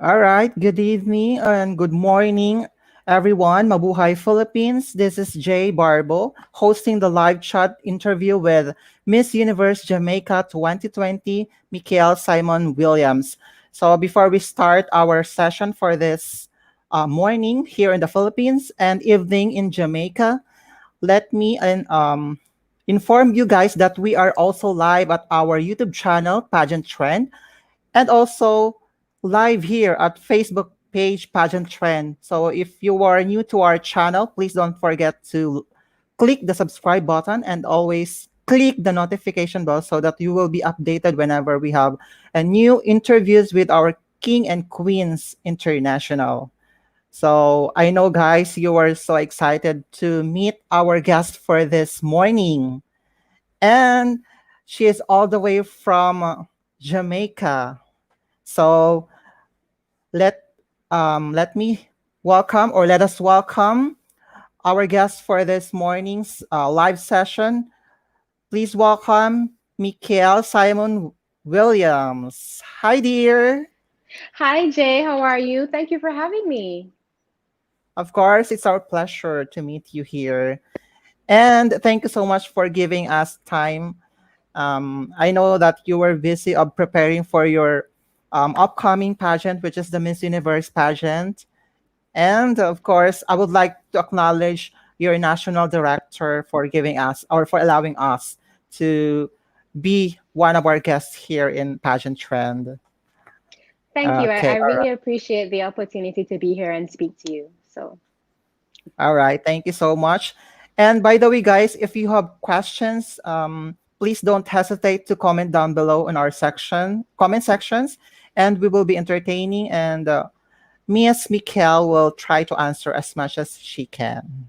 All right, good evening and good morning, everyone. Mabuhay Philippines. This is Jay Barbo hosting the live chat interview with Miss Universe Jamaica 2020, MIQUEAL Simon Williams. So, before we start our session for this morning here in the Philippines and evening in Jamaica, let me inform you guys that we are also live at our YouTube channel, Pageant Trend, and also live here at Facebook page Pageant Trend. So if you are new to our channel, please don't forget to click the subscribe button and always click the notification bell so that you will be updated whenever we have a new interviews with our King and Queens International. So I know guys you are so excited to meet our guest for this morning. And she is all the way from Jamaica. So let let me welcome or let us welcome our guest for this morning's live session. Please welcome MIQUEAL Simon Williams. Hi, dear. Hi, Jay. How are you? Thank you for having me. Of course, it's our pleasure to meet you here. And thank you so much for giving us time. I know that you were busy of preparing for your upcoming pageant, which is the Miss Universe pageant. And of course, I would like to acknowledge your national director for giving us or for allowing us to be one of our guests here in Pageant Trend. Thank you. I Okay, really appreciate the opportunity to be here and speak to you. So, all right. Thank you so much. And by the way, guys, if you have questions, please don't hesitate to comment down below in our comment sections, and we will be entertaining. And Miss Mikkel will try to answer as much as she can.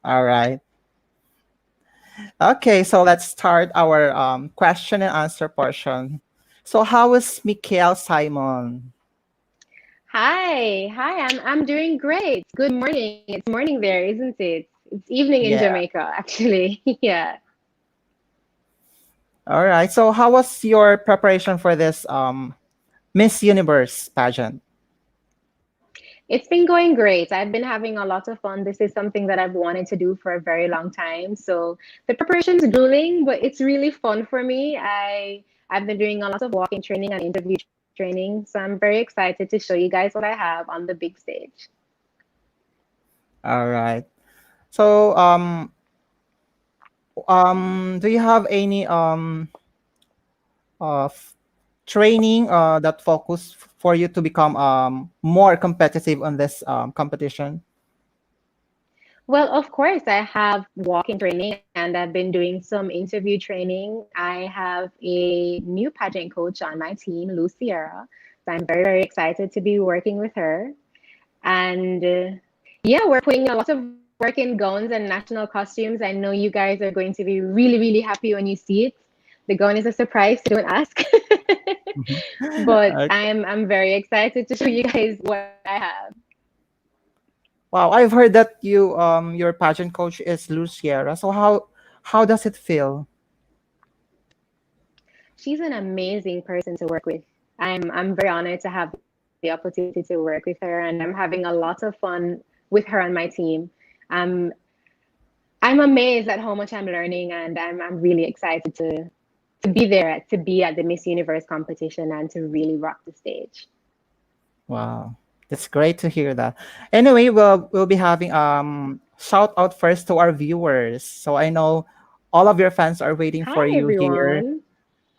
All right. Okay, so let's start our question and answer portion. So, how is Mikhail Simon? hi. I'm doing great. Good morning. It's morning there, isn't it? It's evening in Yeah. Jamaica, actually. Yeah. All right. So, how was your preparation for this Miss Universe pageant? It's been going great. I've been having a lot of fun. This is something that I've wanted to do for a very long time. So the preparation's grueling, but it's really fun for me. I've been doing a lot of walking training and interview training. So I'm very excited to show you guys what I have on the big stage. All right. So, do you have any training that focus for you to become more competitive on this competition? Well, of course, I have walking training and I've been doing some interview training. I have a new pageant coach on my team, Luciera. So I'm very, very excited to be working with her. And yeah, we're putting a lot of work in gowns and national costumes. I know you guys are going to be really, really happy when you see it. The gown is a surprise, so don't ask. But I'm very excited to show you guys what I have. Wow, I've heard that your pageant coach is Luciera. So how does it feel? She's an amazing person to work with. I'm very honored to have the opportunity to work with her, and I'm having a lot of fun with her on my team. Um, I'm amazed at how much I'm learning, and I'm really excited to be there, to be at the Miss Universe competition, and to really rock the stage. Wow, that's great to hear that. Anyway, we'll be having shout out first to our viewers. So I know all of your fans are waiting for Hi, you here. everyone.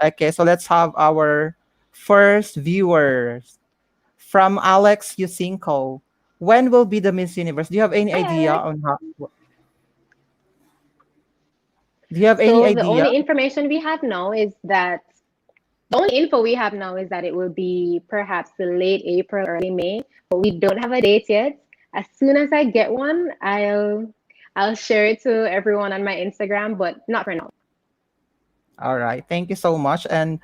Okay, so let's have our first viewers from Alex Yusinko. When will be the Miss Universe? Do you have any Hi, idea Alex. on how? Do you have any So the idea? only information we have now is that the only info we have now is that it will be perhaps the late April, early May, but we don't have a date yet. As soon as I get one, I'll share it to everyone on my Instagram, but not for now. All right, thank you so much. And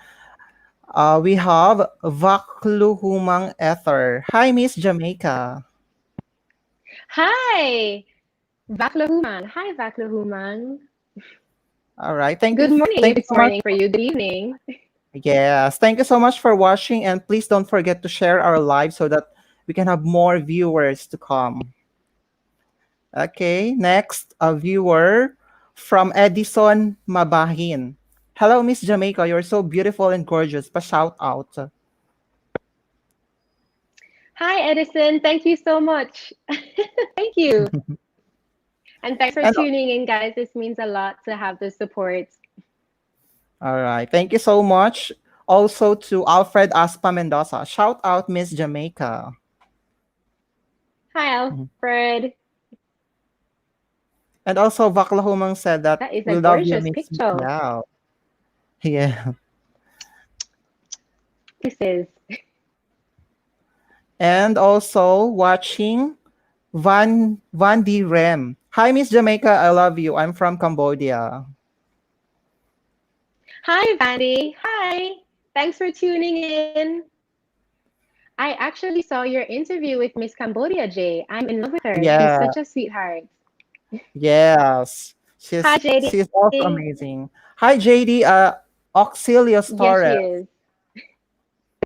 we have Vakluhumang Ether. Hi, Miss Jamaica. Hi, Vaklahuman. Hi, Vaklahuman. All right, thank you, Good morning thank if you it's so much. morning for you. Good evening. Yes, thank you so much for watching, and please don't forget to share our live so that we can have more viewers to come. Okay, next, a viewer from Edison Mabahin. Hello, Miss Jamaica. You're so beautiful and gorgeous. Pa shout out. Hi, Edison. Thank you so much. Thank you. And thanks for And tuning in, guys. This means a lot to have the support. all right, thank you so much. Also to Alfred Aspa Mendoza. Shout out, Miss Jamaica. Hi, Mhm. Alfred. And also, Vaklahumang said that That is a we love you, gorgeous Miss picture. Miao. Yeah. This is. And also watching Van D Rem. Hi, Miss Jamaica. I love you. I'm from Cambodia. Hi, Vandy. Hi. Thanks for tuning in. I actually saw your interview with Miss Cambodia, Jay. I'm in love with her. She's Yeah. such a sweetheart. Yes. Hi, She's JD. also amazing. Hi, JD. Auxilius Yes, she Torres. is.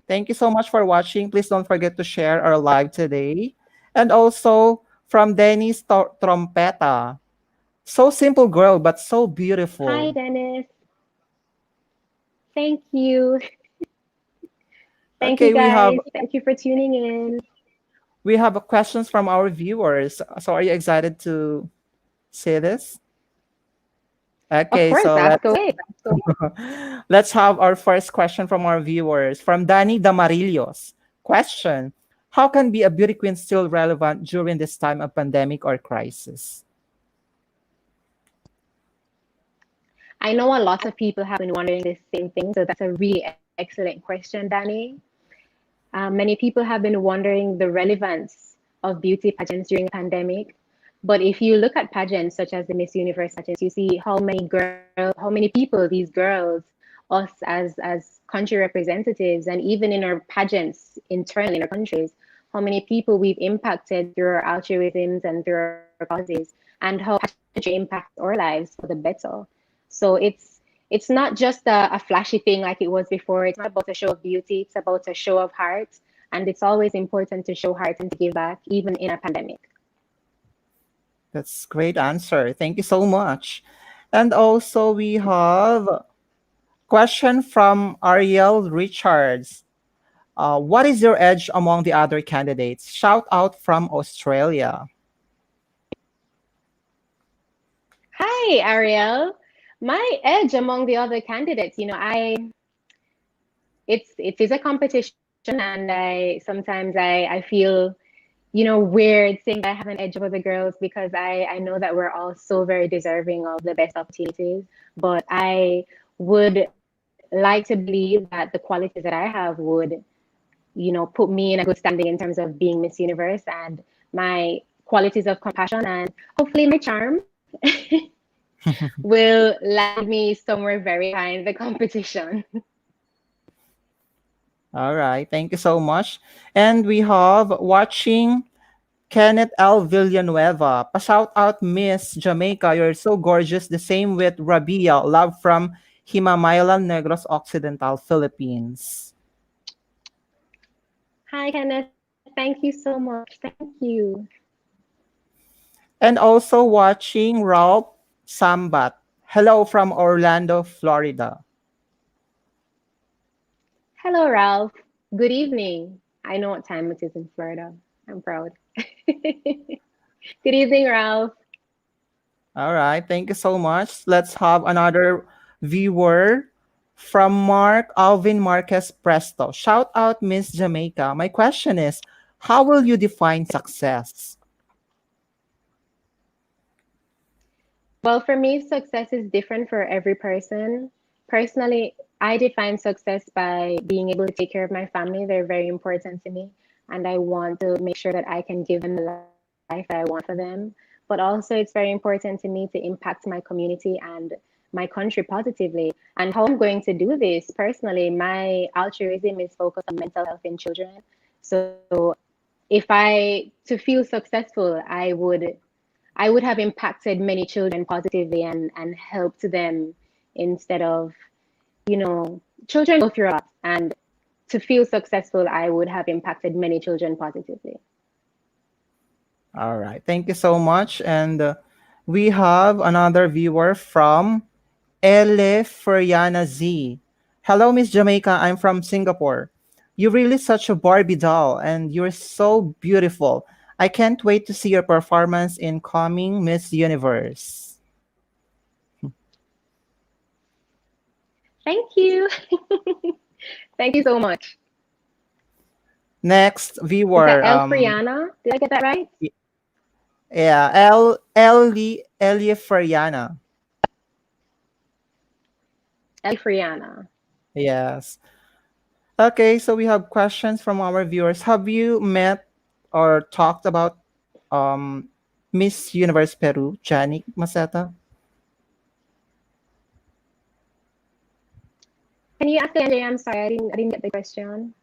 Thank you so much for watching. Please don't forget to share our live today. And also from Dennis Trompeta. So simple girl, but so Hi, beautiful. Dennis. Thank you. Thank you, Okay, guys. Thank you for tuning in. we have questions from our viewers. So are you excited to see this? Of Okay, course, so ask let's away. let's have our first question from our viewers from Danny Damarillos. Question: how can be a beauty queen still relevant during this time of pandemic or crisis? I know a lot of people have been wondering the same thing, so that's a really excellent question, Danny. Many people have been wondering the relevance of beauty pageants during the pandemic. But if you look at pageants such as the Miss Universe pageants, you see how many people, these girls, us as country representatives, and even in our pageants internally in our countries, how many people we've impacted through our altruisms and through our causes, and how pageantry impacts our lives for the better. So it's not just a flashy thing like it was before. It's not about a show of beauty. It's about a show of heart. And it's always important to show heart and to give back, even in a pandemic. That's great answer. Thank you so much. And also we have question from Ariel Richards. What is your edge among the other candidates? Shout out from Australia. Hi, Ariel. My edge among the other candidates, it is a competition, and I feel weird saying that I have an edge over the girls because I know that we're all so very deserving of the best opportunities. But I would like to believe that the qualities that I have would, put me in a good standing in terms of being Miss Universe, and my qualities of compassion and hopefully my charm will land me somewhere very high in the competition. All right, thank you so much. And we have watching Kenneth L. Villanueva. Pa-shout out Miss Jamaica. You're so gorgeous. The same with Rabia. Love from Himamaylan Negros Occidental, Philippines. Hi, Kenneth. Thank you so much. Thank you. And also watching Ralph Sambat. Hello from Orlando, Florida. Hello, Ralph. Good evening. I know what time it is in Florida. I'm proud. Good evening, Ralph. All right, thank you so much. Let's have another viewer from Mark Alvin Marquez Presto. Shout out Miss Jamaica. My question is, how will you define success? Well, for me, success is different for every person. Personally, I define success by being able to take care of my family. They're very important to me, and I want to make sure that I can give them the life that I want for them. But also, it's very important to me to impact my community and my country positively. And how I'm going to do this personally, my altruism is focused on mental health in children. So if to feel successful, I would have impacted many children positively and helped them instead of, children go through a lot. And to feel successful, I would have impacted many children positively. All right. Thank you so much. And we have another viewer from Ele Feriana Z. Hello, Miss Jamaica. I'm from Singapore. You're really such a Barbie doll, and you're so beautiful. I can't wait to see your performance in coming Miss Universe. Thank you. Thank you so much. Next Is that viewer, El Friana? Did I get that right? yeah, Elie Feriana. El Friana. Yes. Okay, so we have questions from our viewers. Have you met or talked about um, Miss Universe Peru, Janik Maceta? Can you ask again, Jay? I'm sorry, I didn't get the question.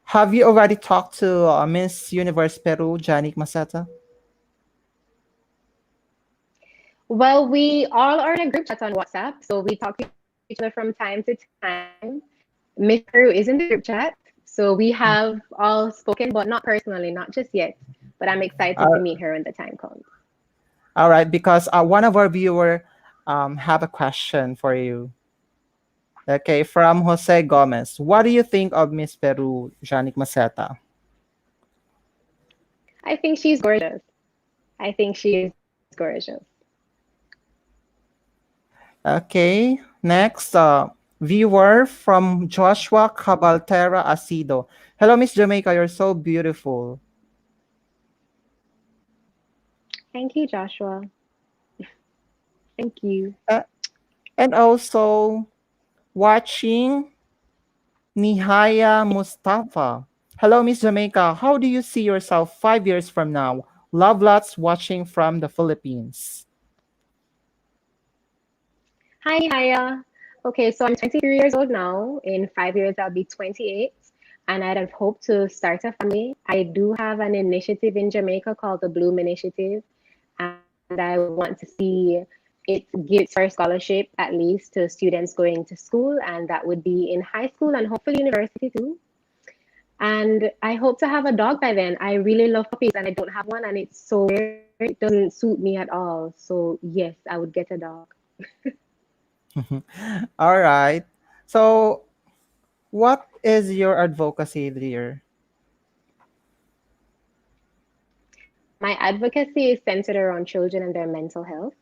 Have you already talked to Miss Universe Peru, Janik Maceta? Well, we all are in a group chat on WhatsApp, so we talk to each other from time to time. Miss Peru is in the group chat, so we have all spoken, but not personally, not just yet. But I'm excited to Uh, meet her when the time comes. all right, because one of our viewer have a question for you. Okay, from Jose Gomez. What do you think of Miss Peru, Janik Maceta? I think she's gorgeous. I think she is gorgeous. Okay, next viewer from Joshua Cabaltera Asido. Hello, Miss Jamaica. You're so beautiful. Thank you, Joshua. Thank you. Uh, and also watching Nihaya Mustafa. Hello, Miss Jamaica. How do you see yourself 5 years from now? Love lots watching from the Philippines. Hi, Nihaya. Okay, so I'm 23 years old now. In 5 years, I'll be 28. And I'd have hoped to start a family. I do have an initiative in Jamaica called the Bloom Initiative. And I would want to see it give first scholarship at least to students going to school. And that would be in high school and hopefully university too. And I hope to have a dog by then. I really love puppies and I don't have one. And it's so rare. It doesn't suit me at all. So, yes, I would get a dog. All right. So, what is your advocacy, dear? My advocacy is centered around children and their mental health.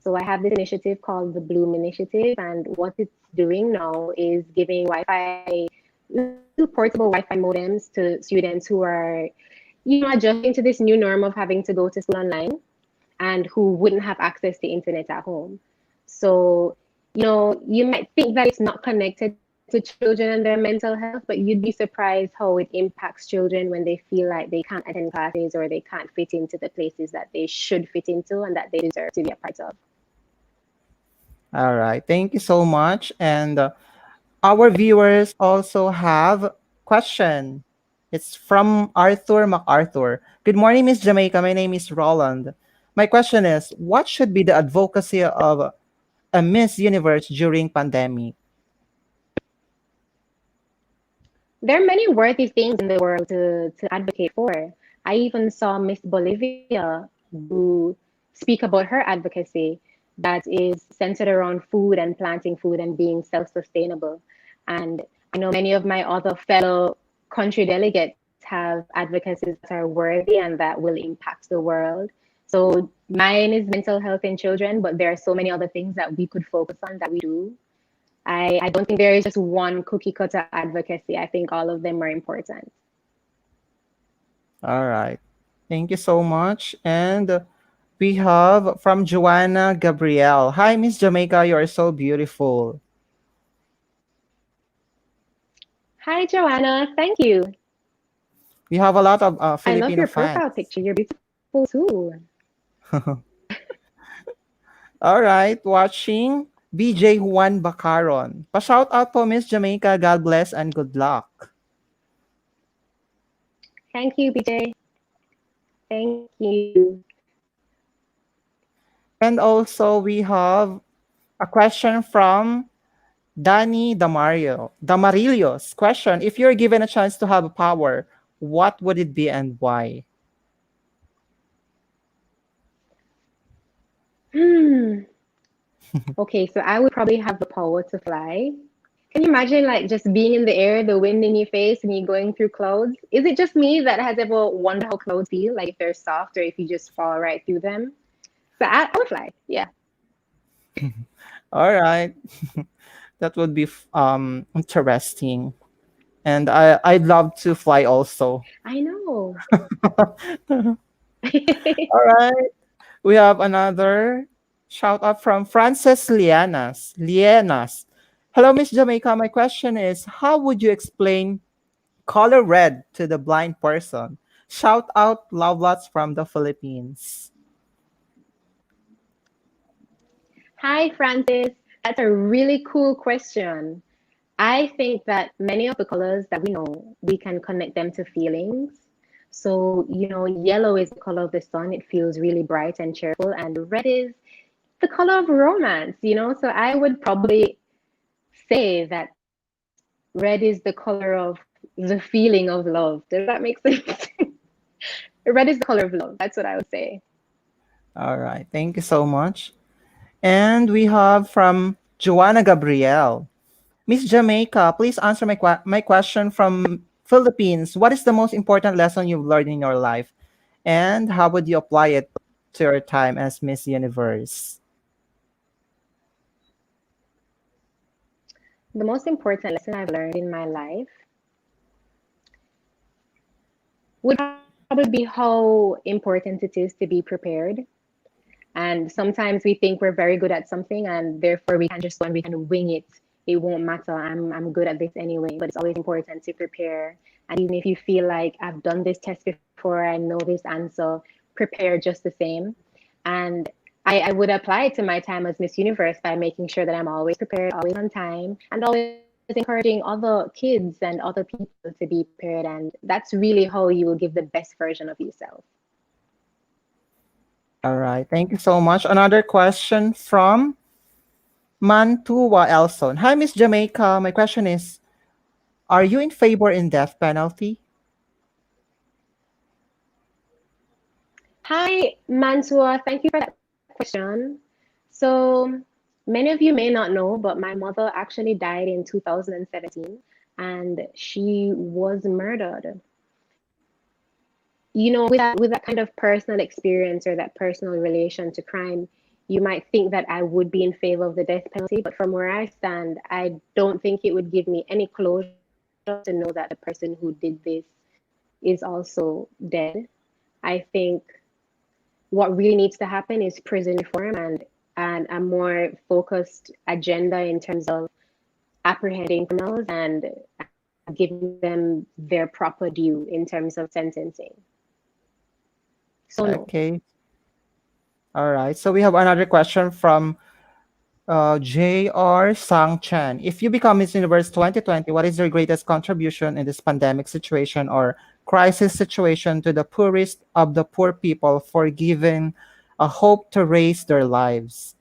So I have this initiative called the Bloom Initiative, and what it's doing now is giving Wi-Fi, little portable Wi-Fi modems to students who are, adjusting to this new norm of having to go to school online and who wouldn't have access to internet at home. So, you might think that it's not connected to children and their mental health, but you'd be surprised how it impacts children when they feel like they can't attend classes or they can't fit into the places that they should fit into and that they deserve to be a part of. All right. Thank you so much. And our viewers also have question. It's from Arthur MacArthur. Good morning, Miss Jamaica. My name is Roland. My question is, what should be the advocacy of a Miss Universe during pandemic? There are many worthy things in the world to advocate for. I even saw Miss Bolivia do speak about her advocacy that is centered around food and planting food and being self-sustainable. And I know many of my other fellow country delegates have advocacies that are worthy and that will impact the world. So mine is mental health in children, but there are so many other things that we could focus on that we do. I don't think there is just one cookie cutter advocacy. I think all of them are important. All right. Thank you so much. And we have from Joanna Gabrielle. Hi, Miss Jamaica. You are so beautiful. Hi, Joanna. Thank you. We have a lot of I love Filipino your profile fans. picture. You're beautiful too. All right. Watching BJ Juan Bacaron. Pa-shout out po, Miss Jamaica. God bless and good luck. Thank you, BJ. Thank you. And also we have a question from Danny Damarillo's question: if you're given a chance to have a power, what would it be and why? Hmm. Okay, so I would probably have the power to fly. Can you imagine like just being in the air, the wind in your face, and you going through clouds? Is it just me that has ever wondered how clouds feel, like if they're soft or if you just fall right through them? So I would fly. Yeah, All right, that would be interesting, and I'd love to fly also. I know. All right, we have another shout out from Frances Lienas. Hello, Miss Jamaica. My question is, how would you explain color red to the blind person? Shout out love lots from the Philippines. Hi, Francis. That's a really cool question. I think that many of the colors that we know, we can connect them to feelings. So, yellow is the color of the sun. It feels really bright and cheerful. And red is the color of romance. So I would probably say that red is the color of the feeling of love. Does that make sense? Red is the color of love. That's what I would say. All right, thank you so much. And we have from Joanna Gabriel. Miss Jamaica, please answer my question from Philippines. What is the most important lesson you've learned in your life? And how would you apply it to your time as Miss Universe? The most important lesson I've learned in my life would probably be how important it is to be prepared. And sometimes we think we're very good at something and therefore we can just go and we can wing it. It won't matter. I'm good at this anyway. But it's always important to prepare. And even if you feel like I've done this test before, I know this answer, prepare just the same. And I would apply it to my time as Miss Universe by making sure that I'm always prepared, always on time, and always encouraging other kids and other people to be prepared. And that's really how you will give the best version of yourself. All right, thank you so much. Another question from Mantua Elson. Hi, Miss Jamaica. My question is, are you in favor in death penalty? Hi, Mansoor. Thank you for that question. So, many of you may not know, but my mother actually died in 2017 and she was murdered. With that kind of personal experience or that personal relation to crime, you might think that I would be in favor of the death penalty, but from where I stand, I don't think it would give me any closure to know that the person who did this is also dead. I think what really needs to happen is prison reform and a more focused agenda in terms of apprehending criminals and giving them their proper due in terms of sentencing. So no. Okay. All right. So we have another question from J.R. Sang Chen. If you become Miss Universe 2020, what is your greatest contribution in this pandemic situation or crisis situation to the poorest of the poor people for giving a hope to raise their lives?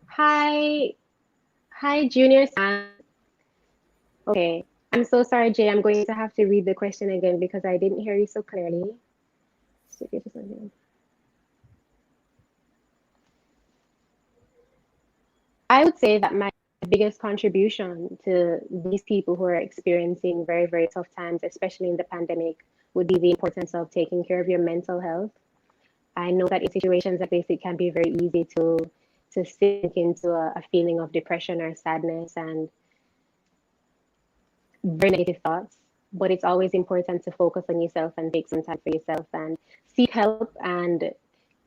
Hi, hi, Junior San. Okay, I'm so sorry, Jay. I'm going to have to read the question again because I didn't hear you so clearly. I would say that my biggest contribution to these people who are experiencing very, very tough times, especially in the pandemic, would be the importance of taking care of your mental health. I know that in situations like this, it can be very easy to sink into a feeling of depression or sadness and very negative thoughts. But it's always important to focus on yourself and take some time for yourself and seek help. And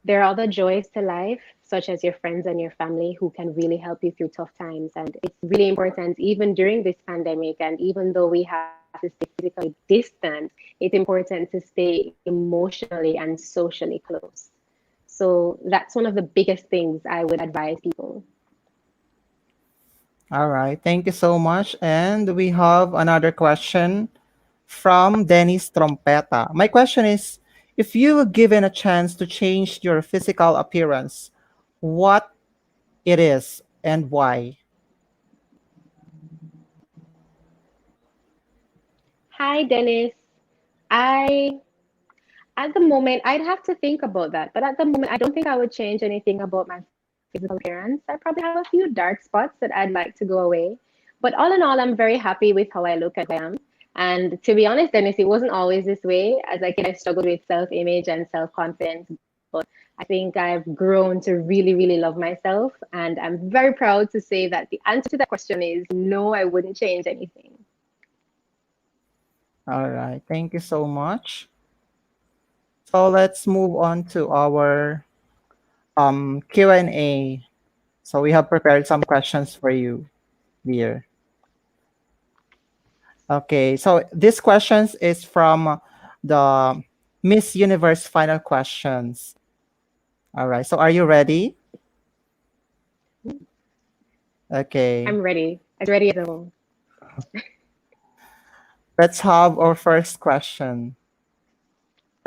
there are other joys to life, such as your friends and your family who can really help you through tough times. And it's really important, even during this pandemic, and even though we have to stay physically distant, it's important to stay emotionally and socially close. So that's one of the biggest things I would advise people. All right. Thank you so much. And we have another question from Dennis Trompeta. My question is, If you were given a chance to change your physical appearance, what it is and why? Hi, Dennis. I At the moment, I'd have to think about that. But at the moment, I don't think I would change anything about my physical appearance. I probably have a few dark spots that I'd like to go away. But all in all, I'm very happy with how I look and who I am. And to be honest, Dennis, it wasn't always this way. As a kid, I struggled with self-image and self-confidence. But I think I've grown to really, really love myself. And I'm very proud to say that the answer to that question is no, I wouldn't change anything. All right, thank you so much. So let's move on to our Q&A. So we have prepared some questions for you, dear. Okay, so this questions is from the Miss Universe final questions. All right, so are you ready? Okay, I'm ready, as ready as a will. let's have our first question.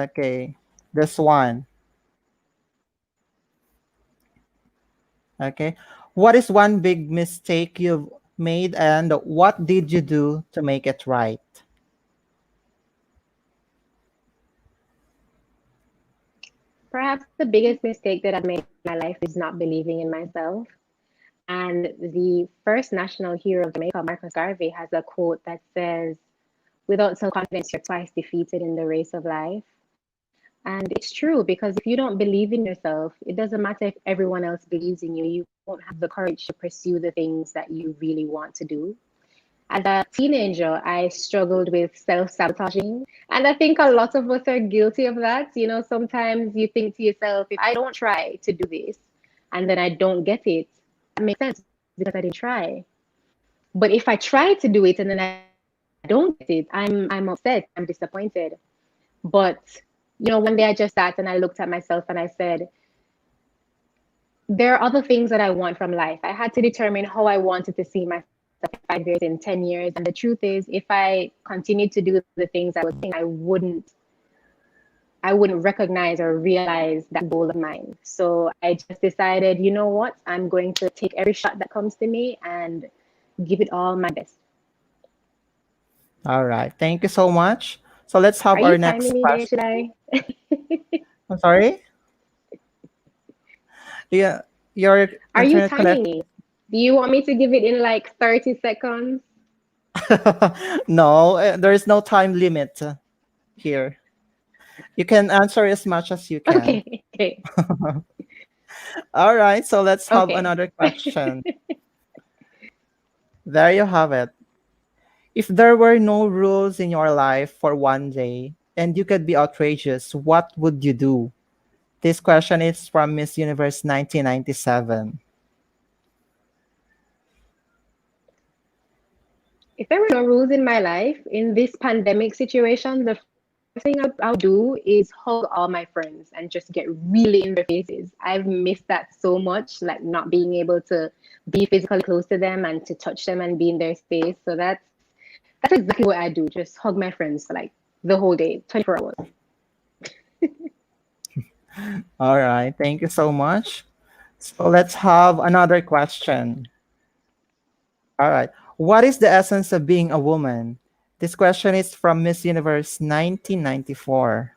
Okay, this one. Okay, what is one big mistake you've made and what did you do to make it right? Perhaps the biggest mistake that I've made in my life is not believing in myself. And the first national hero of Jamaica, Marcus Garvey, has a quote that says, without self confidence, you're twice defeated in the race of life. And it's true because if you don't believe in yourself, it doesn't matter if everyone else believes in you, you won't have the courage to pursue the things that you really want to do. As a teenager, I struggled with self sabotaging. And I think a lot of us are guilty of that. You know, sometimes you think to yourself, if I don't try to do this and then I don't get it, that makes sense because I didn't try. But if I try to do it and then I don't get it, I'm upset, I'm disappointed. But one day I just sat and I looked at myself and I said, there are other things that I want from life. I had to determine how I wanted to see myself in 5 years, in 10 years. And the truth is, if I continued to do the things I was doing, I wouldn't recognize or realize that goal of mine. So I just decided, you know what? I'm going to take every shot that comes to me and give it all my best. All right, thank you so much. So let's have Are you our timing next me there? question. Should I? I'm sorry? Yeah, your Are you internet timing connect. me? Do you want me to give it in like 30 seconds? No, there is no time limit here. You can answer as much as you can. Okay, okay, All right, so let's have okay. another question. There you have it. If there were no rules in your life for one day and you could be outrageous, what would you do? This question is from Miss Universe 1997. If there were no rules in my life, in this pandemic situation, the first thing I'll do is hug all my friends and just get really in their faces. I've missed that so much, like not being able to be physically close to them and to touch them and be in their space. So that's exactly what I do. Just hug my friends for like the whole day, 24 hours. All right, thank you so much. So let's have another question. All right. What is the essence of being a woman? This question is from Miss Universe 1994.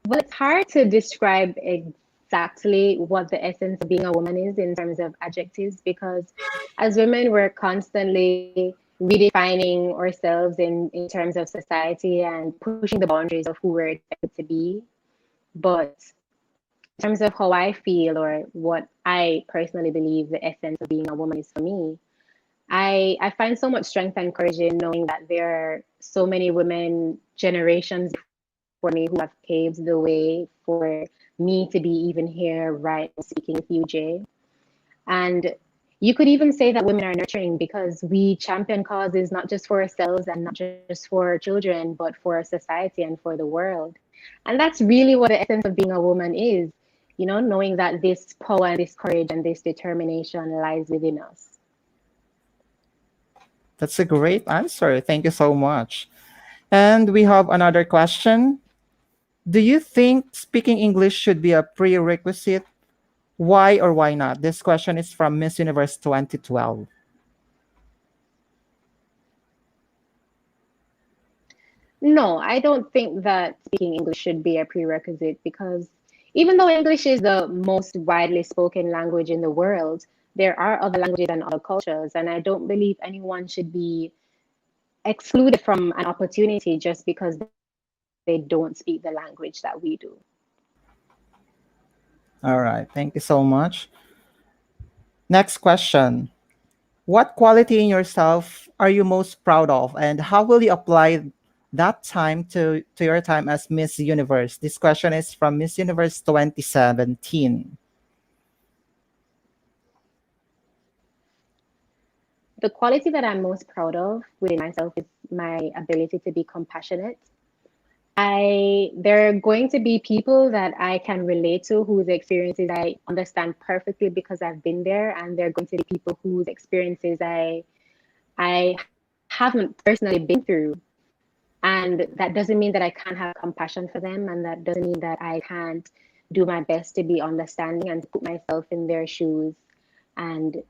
Well, it's hard to describe exactly what the essence of being a woman is in terms of adjectives because as women, we're constantly redefining ourselves in terms of society and pushing the boundaries of who we're expected to be. But in terms of how I feel or what I personally believe the essence of being a woman is for me, I find so much strength and courage in knowing that there are so many women generations before me who have paved the way for me to be even here right now speaking with you, Jay. And you could even say that women are nurturing because we champion causes not just for ourselves and not just for our children, but for our society and for the world. And that's really what the essence of being a woman is, knowing that this power and this courage and this determination lies within us. That's a great answer. Thank you so much. And we have another question. Do you think speaking English should be a prerequisite? Why or why not? This question is from Miss Universe 2012. No, I don't think that speaking English should be a prerequisite because even though English is the most widely spoken language in the world, there are other languages and other cultures, and I don't believe anyone should be excluded from an opportunity just because they don't speak the language that we do. All right. Thank you so much. Next question. What quality in yourself are you most proud of, and how will you apply that time to your time as Miss Universe? This question is from Miss Universe 2017. The quality that I'm most proud of within myself is my ability to be compassionate. There are going to be people that I can relate to whose experiences I understand perfectly because I've been there, and there are going to be people whose experiences I haven't personally been through. And that doesn't mean that I can't have compassion for them, and that doesn't mean that I can't do my best to be understanding and to put myself in their shoes and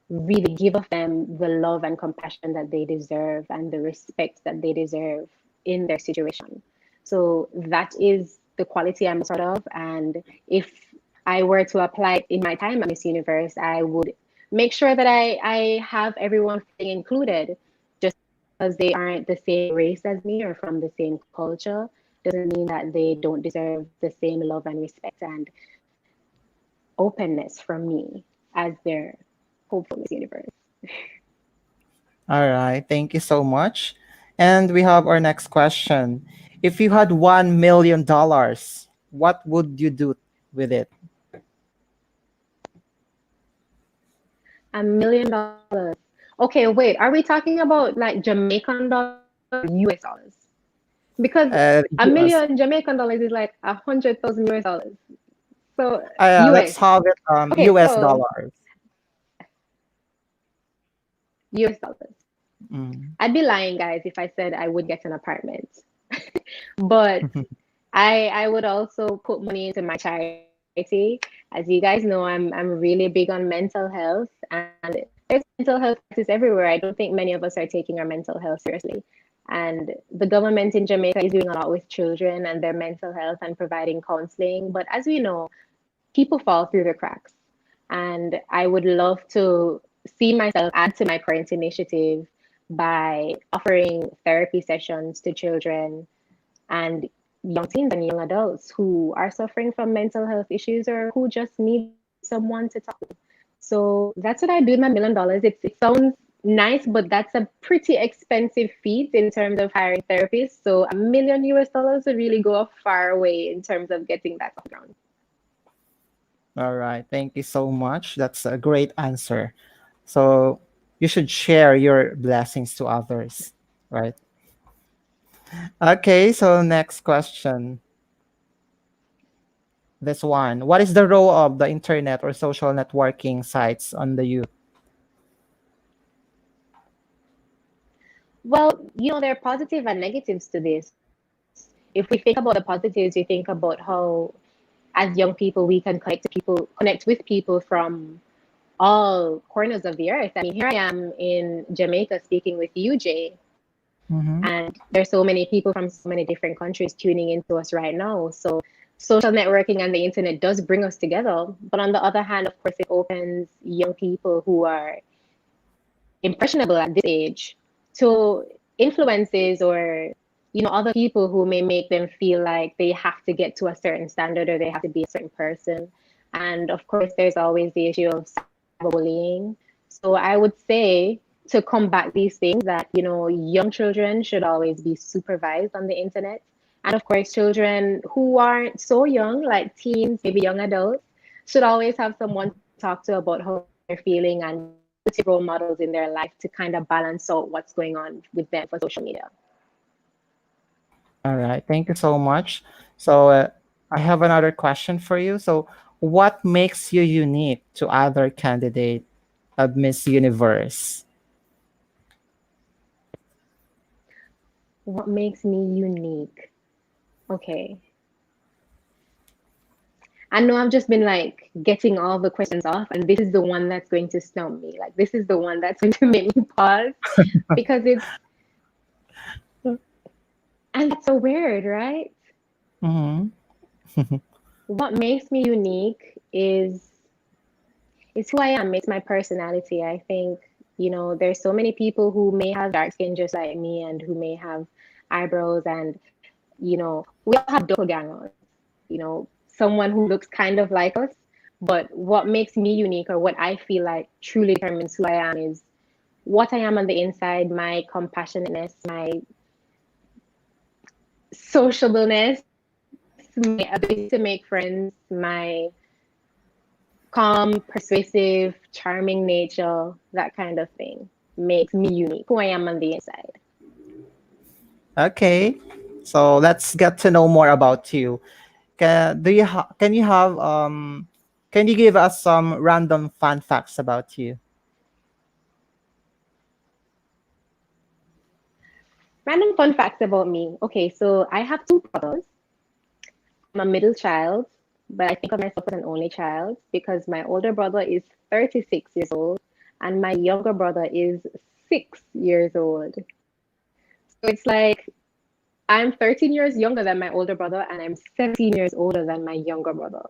really give of them the love and compassion that they deserve and the respect that they deserve in their situation. So that is the quality I'm most proud of. And if I were to apply it in my time at Miss Universe, I would make sure that I have everyone feeling included. Just because they aren't the same race as me or from the same culture doesn't mean that they don't deserve the same love and respect and openness from me as their hopeful Miss Universe. All right. Thank you so much. And we have our next question. If you had $1 million, what would you do with it? $1 million. Okay, wait. Are we talking about like Jamaican dollars or US dollars? Because a US. million Jamaican dollars is like 100,000 US dollars. So Let's US. have it Okay, US so dollars. US dollars. Mm. I'd be lying, guys, if I said I would get an apartment. But I would also put money into my charity. As you guys know, I'm really big on mental health, and there's mental health crisis everywhere. I don't think many of us are taking our mental health seriously. And the government in Jamaica is doing a lot with children and their mental health and providing counseling. But as we know, people fall through the cracks. And I would love to see myself add to my current initiative by offering therapy sessions to children and young teens and young adults who are suffering from mental health issues or who just need someone to talk to. So that's what I do with my $1 million. It sounds nice, but that's a pretty expensive feat in terms of hiring therapists. So $1 million would really go a far way in terms of getting that off the ground. All right. Thank you so much. That's a great answer. So you should share your blessings to others, right? Okay. So next question. This one. What is the role of the internet or social networking sites on the youth? Well, there are positives and negatives to this. If we think about the positives, we think about how, as young people, we can connect with people from all corners of the earth. I mean, here I am in Jamaica speaking with you, Jay, and Mm-hmm. there's so many people from so many different countries tuning into us right now. So social networking and the internet does bring us together. But on the other hand, of course, it opens young people who are impressionable at this age to influences or other people who may make them feel like they have to get to a certain standard or they have to be a certain person. And of course, there's always the issue of cyberbullying. So I would say to combat these things that young children should always be supervised on the internet. And of course, children who aren't so young, like teens, maybe young adults, should always have someone to talk to about how they're feeling and positive role models in their life to kind of balance out what's going on with them for social media. All right. Thank you so much. So I have another question for you. So what makes you unique to other candidate of Miss Universe? What makes me unique? Okay. I know I've just been like getting all the questions off, and this is the one that's going to stump me. Like, this is the one that's going to make me pause because and that's so weird, right? Mm-hmm. What makes me unique is who I am. It's my personality. I think, there's so many people who may have dark skin just like me and who may have eyebrows and, we all have doppelgangers, someone who looks kind of like us. But what makes me unique or what I feel like truly determines who I am is what I am on the inside, my compassionateness, my sociableness, my ability to make friends, my calm, persuasive, charming nature, that kind of thing makes me unique, who I am on the inside. Okay. So let's get to know more about you. Can you give us some random fun facts about you? Random fun facts about me. Okay, so I have two brothers. I'm a middle child, but I think of myself as an only child because my older brother is 36 years old and my younger brother is 6 years old. So it's like I'm 13 years younger than my older brother and I'm 17 years older than my younger brother.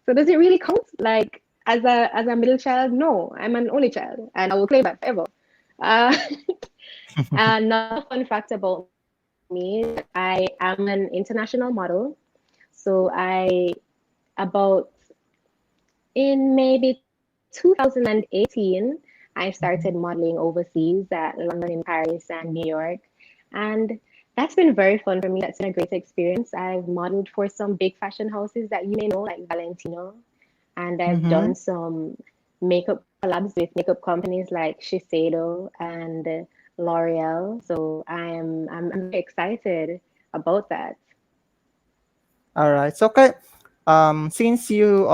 So does it really count? Like as a middle child? No, I'm an only child and I will claim that forever. Uh, another fun fact about me is that I am an international model. So about in maybe 2018, I started modeling overseas at London, Paris, and New York. And that's been very fun for me. That's been a great experience. I've modeled for some big fashion houses that you may know, like Valentino. And I've Mm-hmm. done some makeup collabs with makeup companies like Shiseido and L'Oreal. So I'm very excited about that. All right. So, since you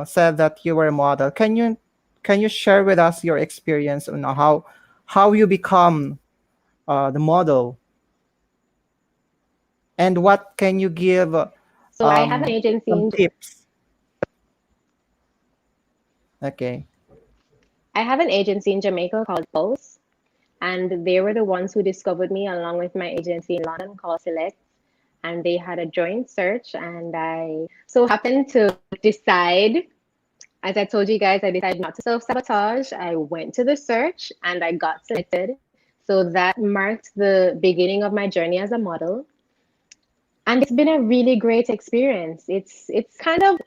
said that you were a model, can you share with us your experience on how you become the model, and what can you give So I have an agency some in tips? Okay. I have an agency in Jamaica called Pulse, and they were the ones who discovered me along with my agency in London called Select. And they had a joint search, and I so happened to decide, as I told you guys, I decided not to self-sabotage. I went to the search and I got selected. So that marked the beginning of my journey as a model. And it's been a really great experience. It's kind of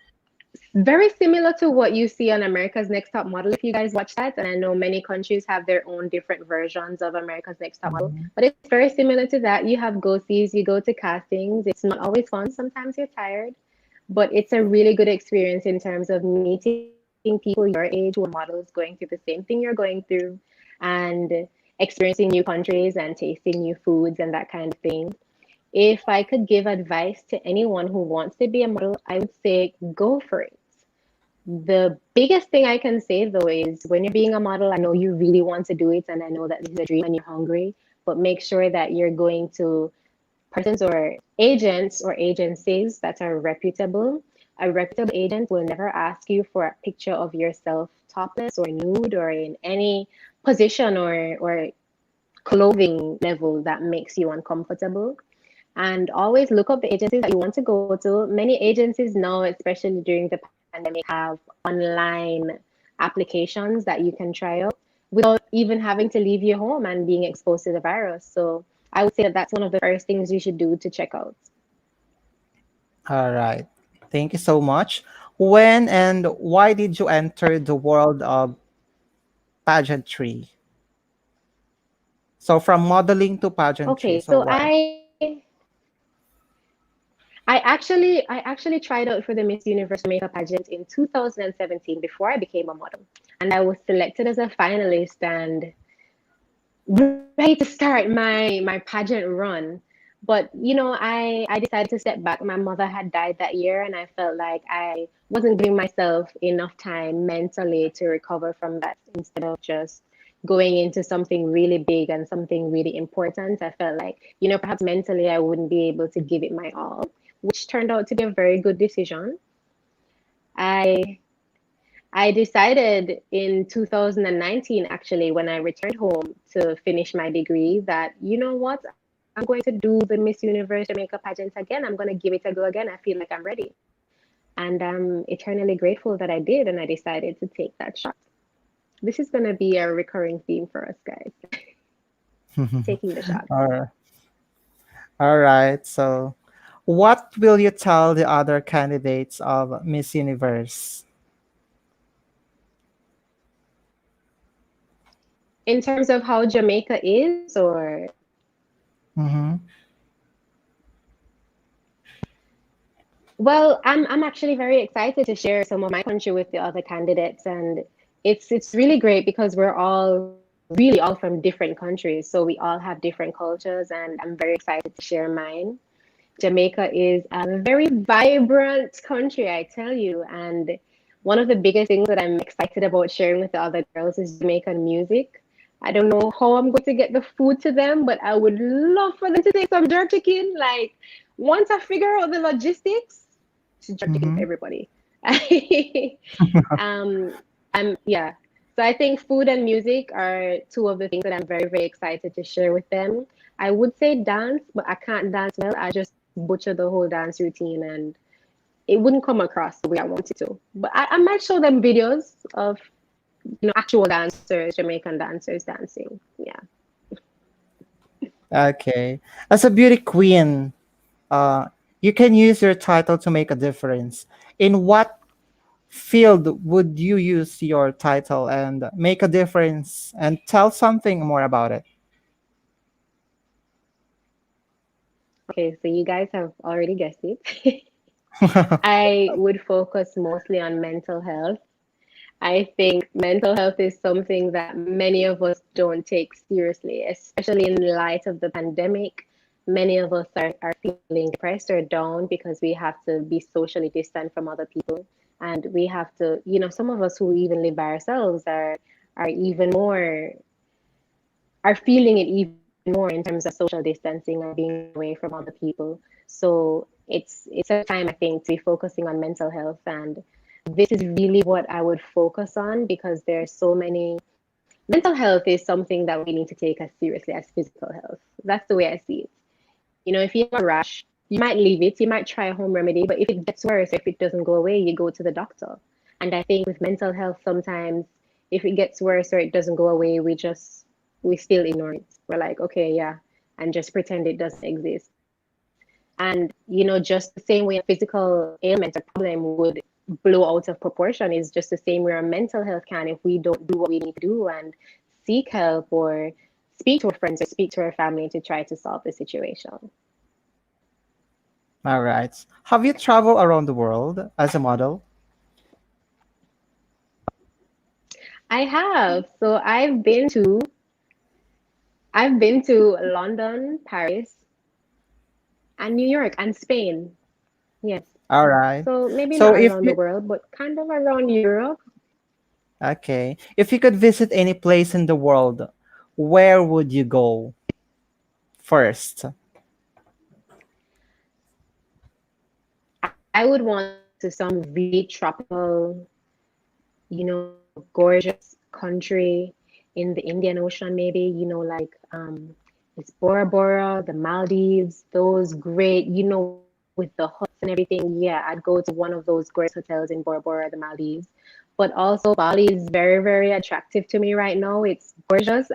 very similar to what you see on America's Next Top Model if you guys watch that. And I know many countries have their own different versions of America's Next Top Model, Mhm. but it's very similar to that. You have go-sees, you go to castings. It's not always fun. Sometimes you're tired, but it's a really good experience in terms of meeting people your age who are models going through the same thing you're going through and experiencing new countries and tasting new foods and that kind of thing. If I could give advice to anyone who wants to be a model, I would say go for it. The biggest thing I can say though is when you're being a model, I know you really want to do it and I know that this is a dream and you're hungry, but make sure that you're going to persons or agents or agencies that are reputable. A reputable agent will never ask you for a picture of yourself topless or nude or in any position or clothing level that makes you uncomfortable. And always look up the agencies that you want to go to. Many agencies now, especially during the pandemic, have online applications that you can try out without even having to leave your home and being exposed to the virus. So I would say that that's one of the first things you should do to check out. All right. Thank you so much. When and why did you enter the world of pageantry? So from modeling to pageantry. Okay, So so why? I actually tried out for the Miss Universe Jamaica pageant in 2017 before I became a model. And I was selected as a finalist and ready to start my pageant run. But I decided to step back. My mother had died that year and I felt like I wasn't giving myself enough time mentally to recover from that instead of just going into something really big and something really important, I felt like, perhaps mentally I wouldn't be able to give it my all, which turned out to be a very good decision. I I decided in 2019, actually, when I returned home to finish my degree, that, you know what, I'm going to do the Miss Universe Jamaica pageant again. I'm going to give it a go again. I feel like I'm ready. And I'm eternally grateful that I did, and I decided to take that shot. This is going to be a recurring theme for us, guys. Taking the shot. All right. All right. So, what will you tell the other candidates of Miss Universe? In terms of how Jamaica is, or Mm-hmm. well, I'm actually very excited to share some of my country with the other candidates, and it's really great because we're all really all from different countries, so we all have different cultures, and I'm very excited to share mine. Jamaica is a very vibrant country, I tell you, and one of the biggest things that I'm excited about sharing with the other girls is Jamaican music. I don't know how I'm going to get the food to them, but I would love for them to take some jerk chicken. Like, once I figure out the logistics, it's jerk chicken Mm-hmm. for everybody. um, yeah. So I think food and music are two of the things that I'm very, very excited to share with them. I would say dance, but I can't dance well. I just butcher the whole dance routine, and it wouldn't come across the way I wanted to. But I might show them videos of, actual dancers, Jamaican dancers dancing. Yeah. Okay. As a beauty queen, uh, you can use your title to make a difference. In what field would you use your title and make a difference and tell something more about it? Okay, so you guys have already guessed it. I would focus mostly on mental health. I think mental health is something that many of us don't take seriously, especially in light of the pandemic. Many of us are feeling depressed or down because we have to be socially distant from other people. And we have to, some of us who even live by ourselves are even more are feeling it even more in terms of social distancing or being away from other people. So it's a time, I think, to be focusing on mental health, and this is really what I would focus on because there's so many. Mental health is something that we need to take as seriously as physical health. That's the way I see it. If you have a rash, you might leave it, you might try a home remedy, but if it gets worse, if it doesn't go away, you go to the doctor. And I think with mental health, sometimes if it gets worse or it doesn't go away, we still ignore it. We're like, okay, yeah, and just pretend it doesn't exist. And, just the same way a physical ailment or problem would blow out of proportion is just the same way our mental health can if we don't do what we need to do and seek help or speak to our friends or speak to our family to try to solve the situation. All right. Have you traveled around the world as a model? I have. So I've been to London, Paris, and New York and Spain. Yes. All right. So maybe So not if around the you world, but kind of around Europe. okay, if you could visit any place in the world, where would you go first? I would want to go to some really tropical, gorgeous country in the Indian Ocean, maybe, like it's Bora Bora, the Maldives, those great, with the huts and everything. Yeah, I'd go to one of those gorgeous hotels in Bora Bora, the Maldives. But also Bali is very, very attractive to me right now. It's gorgeous.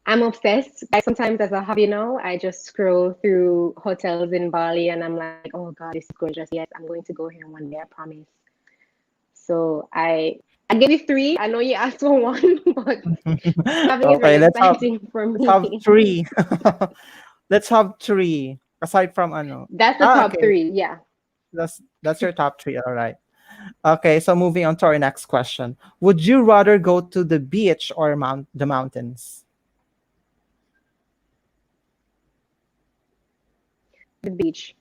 I'm obsessed. I sometimes, as a hobby now, I just scroll through hotels in Bali and I'm like, oh God, this is gorgeous. Yes, I'm going to go here one day, I promise. So I gave you three. I know you asked for one, but traveling is Okay, very exciting for let's have me. three. Let's have three. Aside from ano. That's the Ah, top okay. three. Yeah. That's your top three. All right. Okay, so moving on to our next question. Would you rather go to the beach or the mountains? The beach.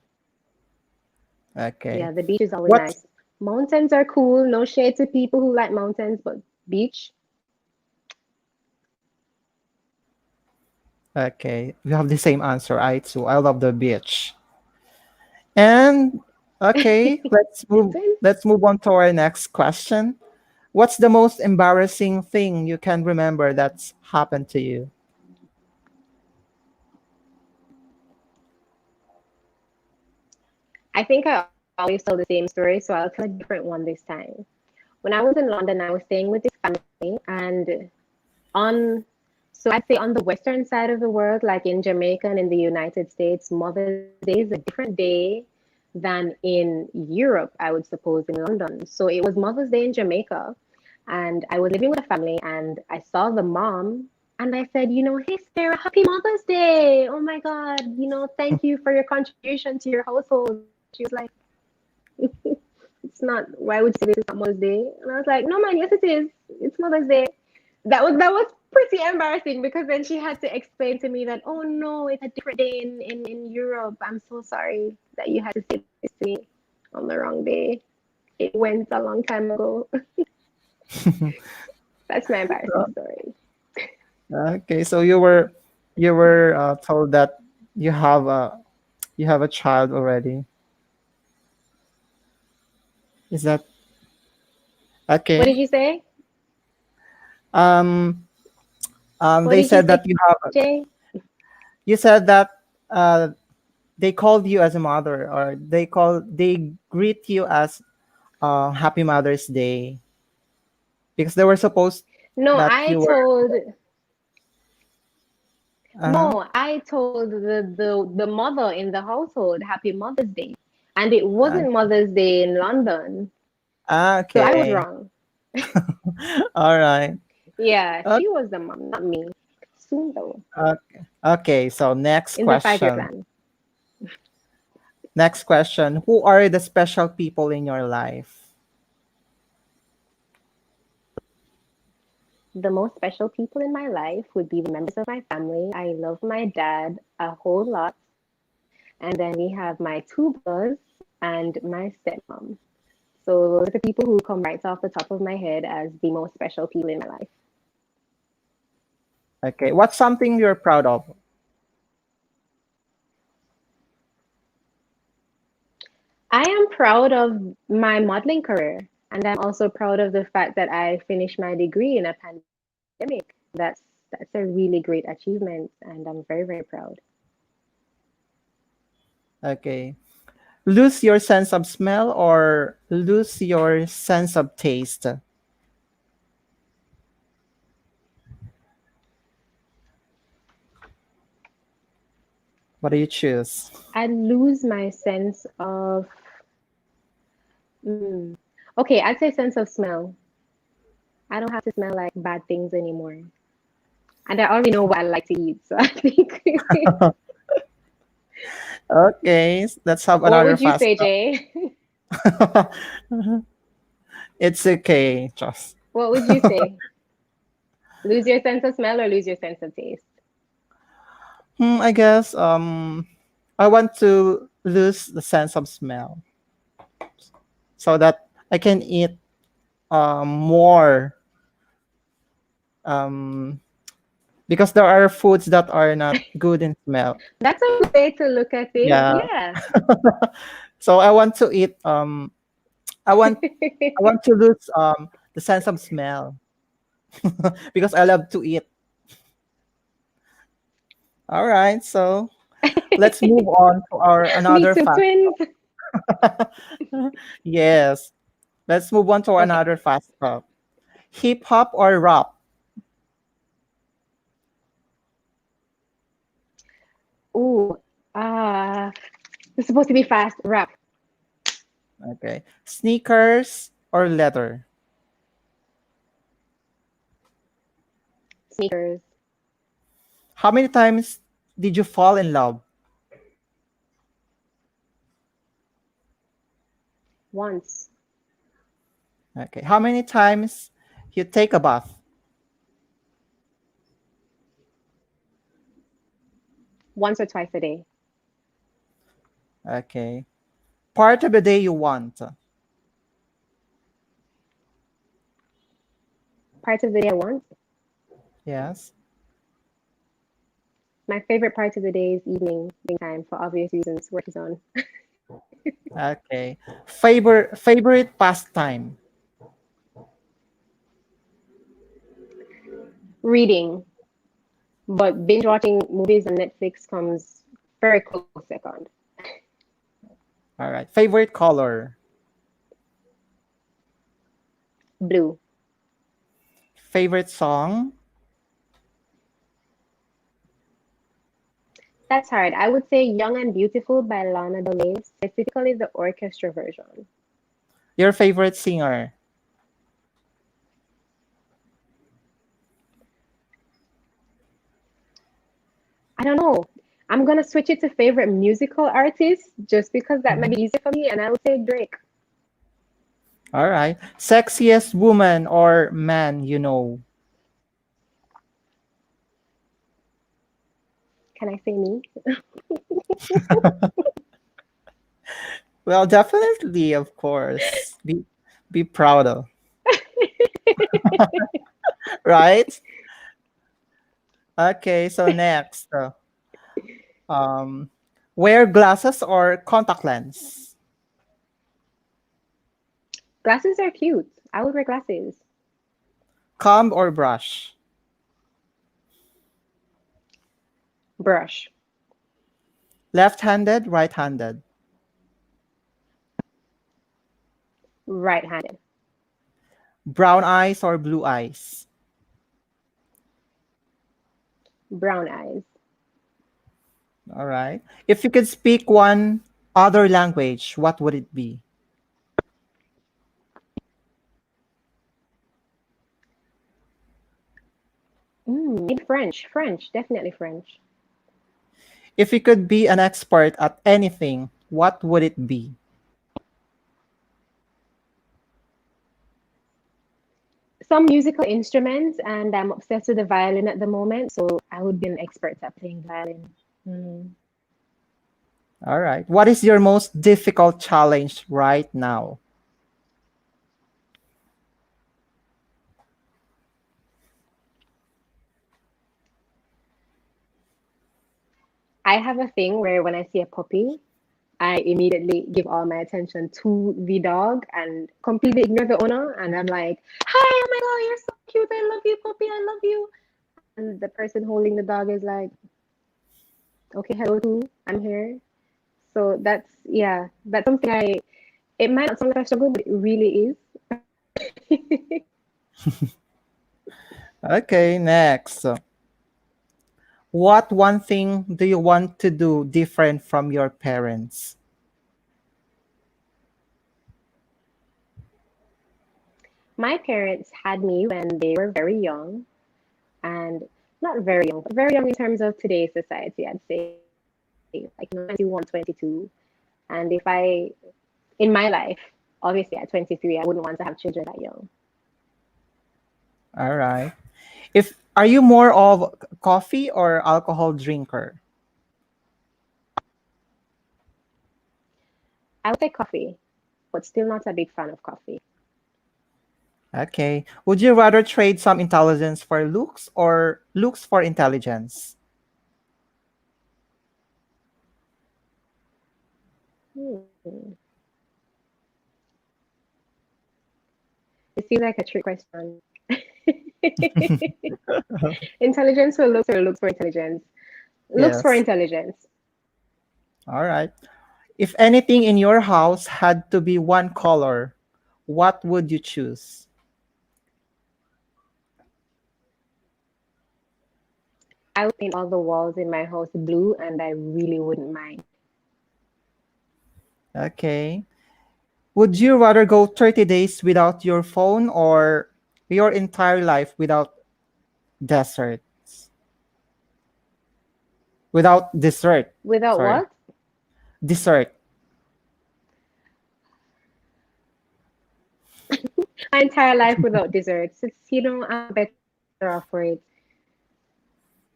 Okay. Yeah, the beach is always What nice. Mountains are cool. No shade to people who like mountains, but beach, Okay, we have the same answer. I too. I love the beach. And okay, let's move. Twins. Let's move on to our next question. What's the most embarrassing thing you can remember that's happened to you? I think I always tell the same story, so I'll tell a different one this time. When I was in London, I was staying with this family, and on so I'd say on the western side of the world, like in Jamaica and in the United States, Mother's Day is a different day than in Europe, I would suppose, in London. So it was Mother's Day in Jamaica, and I was living with a family, and I saw the mom, and I said, hey Sarah, happy Mother's Day. Oh my God, thank you for your contribution to your household. She was like, it's not, why would you say this is not Mother's Day? And I was like, no man, yes it is. It's Mother's Day. That was pretty embarrassing because then she had to explain to me that, oh no, it's a different day in Europe. I'm so sorry that you had to say this to me on the wrong day. It went a long time ago. That's my embarrassing story. Okay, so you were told that you have a you have a child already. Is that What okay? did you say? Um, What they did you said say, that Jay? you said that uh, they called you as a mother, or they greet you as Happy Mother's Day because they were supposed No, that I you were. told Uh-huh. no, I told the mother in the household Happy Mother's Day. And it Uh, wasn't Mother's Day in London. So I was okay. wrong. All right. Yeah, Okay. she was the mom, not me. Soon though, Okay. So next in the 5-year question. plan. Next question. Who are the special people in your life? The most special people in my life would be the members of my family. I love my dad a whole lot. And then we have my two brothers and my stepmom. So those are the people who come right off the top of my head as the most special people in my life. Okay. What's something you're proud of? I am proud of my modeling career, and I'm also proud of the fact that I finished my degree in a pandemic. That's a really great achievement, and I'm very, very proud. Okay. Lose your sense of smell or lose your sense of taste? What do you choose? I lose my sense of, mm, okay, I'd say sense of smell. I don't have to smell like bad things anymore. And I already know what I like to eat. So I think, Okay. Let's have what another would you fast say, Jay? talk. It's okay. Just. What would you say? Lose your sense of smell or lose your sense of taste? I guess I want to lose the sense of smell so that I can eat more um because there are foods that are not good in smell. That's a good way to look at it. Yeah. Yeah. So I want to eat I want I want to lose the sense of smell because I love to eat. All right, so let's move on to our Me another too, fast. twins. Yes, let's move on to Okay. another fast talk. Hip hop or rap? Ooh, uh, it's supposed to be fast. Rap. Okay, sneakers or leather? Sneakers. How many times did you fall in love? Once. Okay, how many times you take a bath? Once or twice a day. Okay, part of the day you want? Parts of the day I want. Yes. My favorite part of the day is evening time for obvious reasons. Work is on. Okay. Favorite pastime. Reading, but binge watching movies on Netflix comes very close second. All right. Favorite color. Blue. Favorite song. That's hard. I would say Young and Beautiful by Lana Del Rey, specifically the orchestra version. Your favorite singer. I don't know. I'm gonna switch it to favorite musical artist just because that might Mhm. be easier for me, and I would say Drake. All right. Sexiest woman or man you know. Can I say me? Well, definitely, of course. Be proud of. Right? Okay, so next. Um wear glasses or contact lens. Glasses are cute. I would wear glasses. Comb or brush. Brush. Left-handed, right-handed. Right-handed. Brown eyes or blue eyes. Brown eyes. All right. If you could speak one other language, what would it be? Maybe French. French. Definitely French. If you could be an expert at anything, what would it be? Some musical instruments, and I'm obsessed with the violin at the moment, so I would be an expert at playing violin. Mm. All right. What is your most difficult challenge right now? I have a thing where when I see a puppy, I immediately give all my attention to the dog and completely ignore the owner. And I'm like, "Hi, oh my God, you're so cute. I love you, puppy. I love you." And the person holding the dog is like, "Okay, hello too. I'm here." So that's, yeah, that's something it might not sound like a struggle, but it really is. Okay, next. What one thing do you want to do different from your parents? My parents had me when they were very young, and not very young, but very young in terms of today's society, I'd say, like, 21, 22. And in my life, obviously at 23, I wouldn't want to have children that young. All right. If are you more of coffee or alcohol drinker? I would say coffee, but still not a big fan of coffee. Okay. Would you rather trade some intelligence for looks or looks for intelligence? Hmm. It seems like a trick question. Intelligence for looks or looks for intelligence? Looks for Yes. intelligence. All right. If anything in your house had to be one color, what would you choose? I would paint all the walls in my house blue, and I really wouldn't mind. Okay. Would you rather go 30 days without your phone or your entire life without desserts? Without dessert. Without Sorry. what? Dessert. My entire life without desserts. I'm better off for it.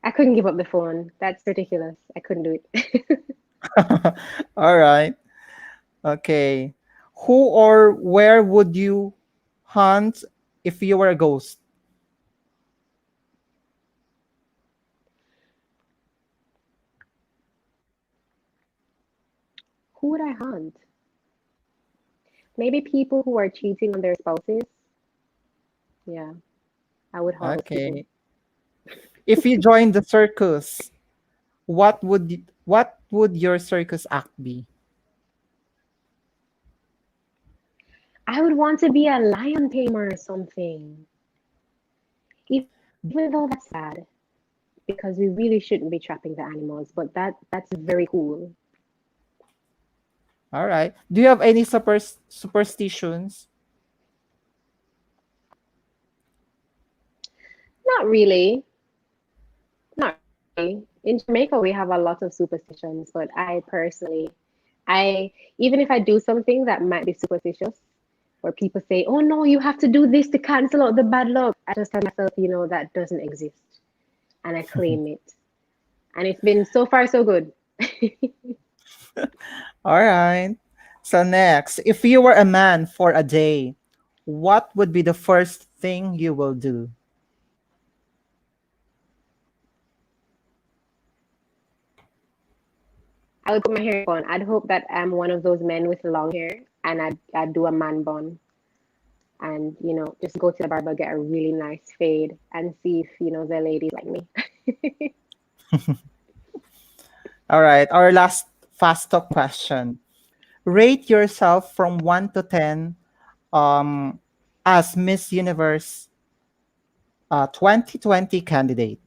I couldn't give up the phone. That's ridiculous. I couldn't do it. All right. Okay. Who or where would you hunt if you were a ghost? Who would I hunt? Maybe people who are cheating on their spouses. Yeah, I would hunt those people. Okay. If you join the circus, what would your circus act be? I would want to be a lion tamer or something. Even though that's sad, because we really shouldn't be trapping the animals, but that's very cool. All right. Do you have any superstitions? Not really. Not really. In Jamaica, we have a lot of superstitions, but I personally, I even if I do something that might be superstitious, where people say, "Oh no, you have to do this to cancel out the bad luck," I just tell myself, that doesn't exist, and I claim it, and it's been so far so good. All right. So next, if you were a man for a day, what would be the first thing you will do? I would put my hair in a bun. I'd hope that I'm one of those men with long hair, and I'd do a man bun, and just go to the barber, get a really nice fade, and see if the ladies like me. All right. Our last fast talk question. Rate yourself from 1 to 10 um, as Miss Universe 2020 candidate.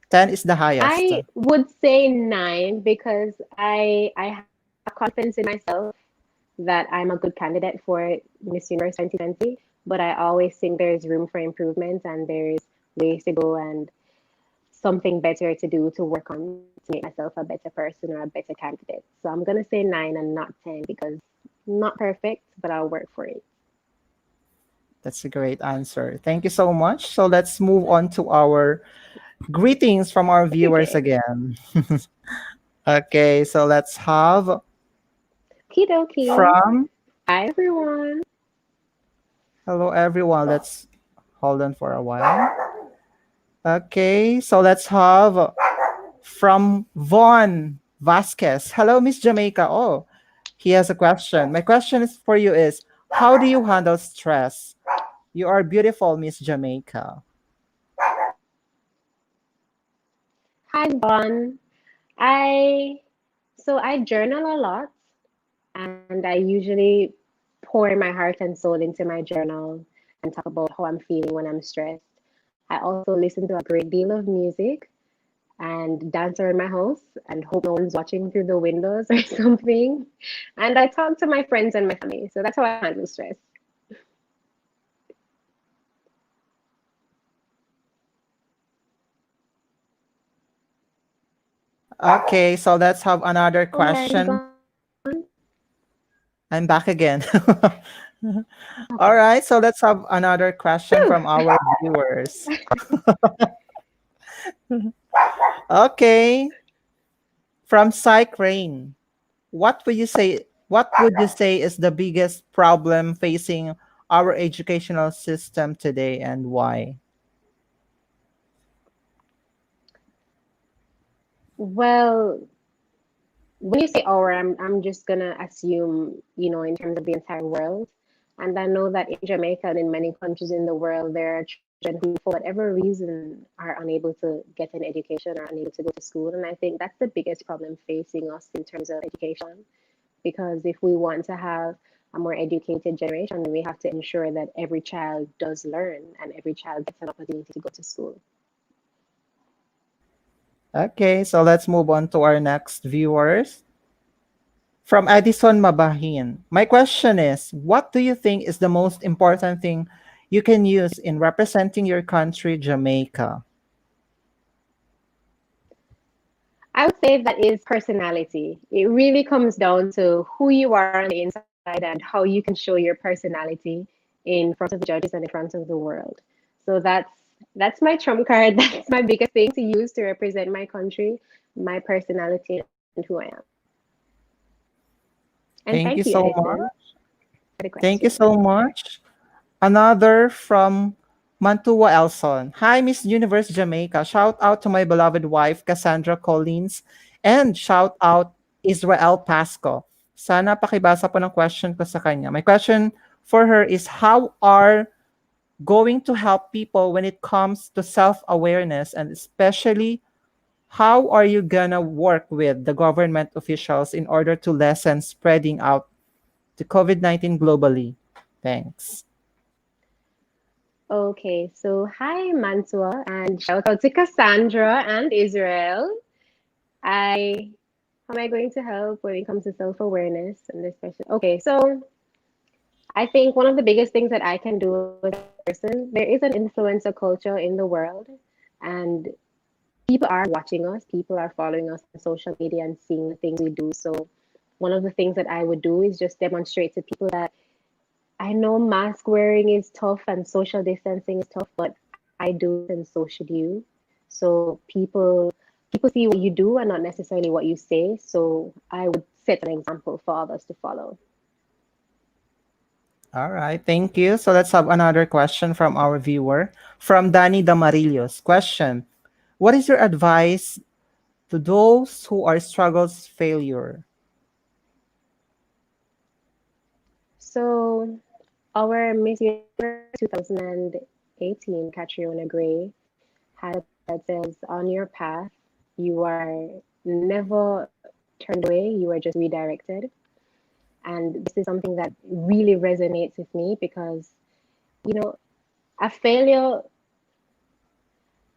10 is the highest. I would say 9 because I have confidence in myself that I'm a good candidate for Miss Universe 2020, but I always think there's room for improvement and there's ways to go and something better to do to work on to make myself a better person or a better candidate. So I'm gonna say 9 and not 10, because not perfect, but I'll work for it. That's a great answer. Thank you so much. So let's move on to our greetings from our Thank you, viewers Jay. again. Okay, so let's have Okie dokie. from Hi, everyone. hello everyone. Let's hold on for a while. Okay, so let's have from Von Vasquez. Hello, Miss Jamaica. Oh, he has a question. My question is for you is how do you handle stress? You are beautiful, Miss Jamaica. Hi, Bon. I I journal a lot, and I usually pour my heart and soul into my journal and talk about how I'm feeling when I'm stressed. I also listen to a great deal of music and dance around my house and hope no one's watching through the windows or something. And I talk to my friends and my family. So that's how I handle stress. Okay, so let's have another Oh, where are you question. gone? I'm back again. All Okay. right, so let's have another question Whew. from our viewers. Okay, from Psych Rain. What would you say is the biggest problem facing our educational system today and why? Well, when you say our, I'm just gonna assume, in terms of the entire world. And I know that in Jamaica and in many countries in the world, there are children who, for whatever reason, are unable to get an education or unable to go to school. And I think that's the biggest problem facing us in terms of education. Because if we want to have a more educated generation, then we have to ensure that every child does learn and every child gets an opportunity to go to school. Okay, so let's move on to our next viewers. From Edison Mabahin. My question is, what do you think is the most important thing you can use in representing your country, Jamaica? I would say that is personality. It really comes down to who you are on the inside and how you can show your personality in front of the judges and in front of the world. So that's my trump card. That's my biggest thing to use to represent my country, my personality, and who I am. And thank Thank you, you so Edison, much. for the Thank you question. so much. Another from Mantua Elson. Hi, Miss Universe Jamaica. Shout out to my beloved wife, Cassandra Collins. And shout out Israel Pasco. Sana pakibasa po ng question ko sa kanya. My question for her is, how are going to help people when it comes to self-awareness, and especially how are you gonna work with the government officials in order to lessen spreading out the COVID-19 globally? Thanks. Okay, so hi Mantua and shout out to Cassandra and Israel. I How am I going to help when it comes to self-awareness and especially okay, so I think one of the biggest things that I can do as a person, there is an influencer culture in the world and people are watching us, people are following us on social media and seeing the things we do. So one of the things that I would do is just demonstrate to people that I know mask wearing is tough and social distancing is tough, but I do this and so should you. So people see what you do and not necessarily what you say. So I would set an example for others to follow. All right, thank you. So let's have another question from our viewer, from Danny Damarillos. Question: what is your advice to those who are struggles failure? So our Miss Universe 2018, Catriona Gray, had a quote that says, "On your path, you are never turned away, you are just redirected." And this is something that really resonates with me because, you know, a failure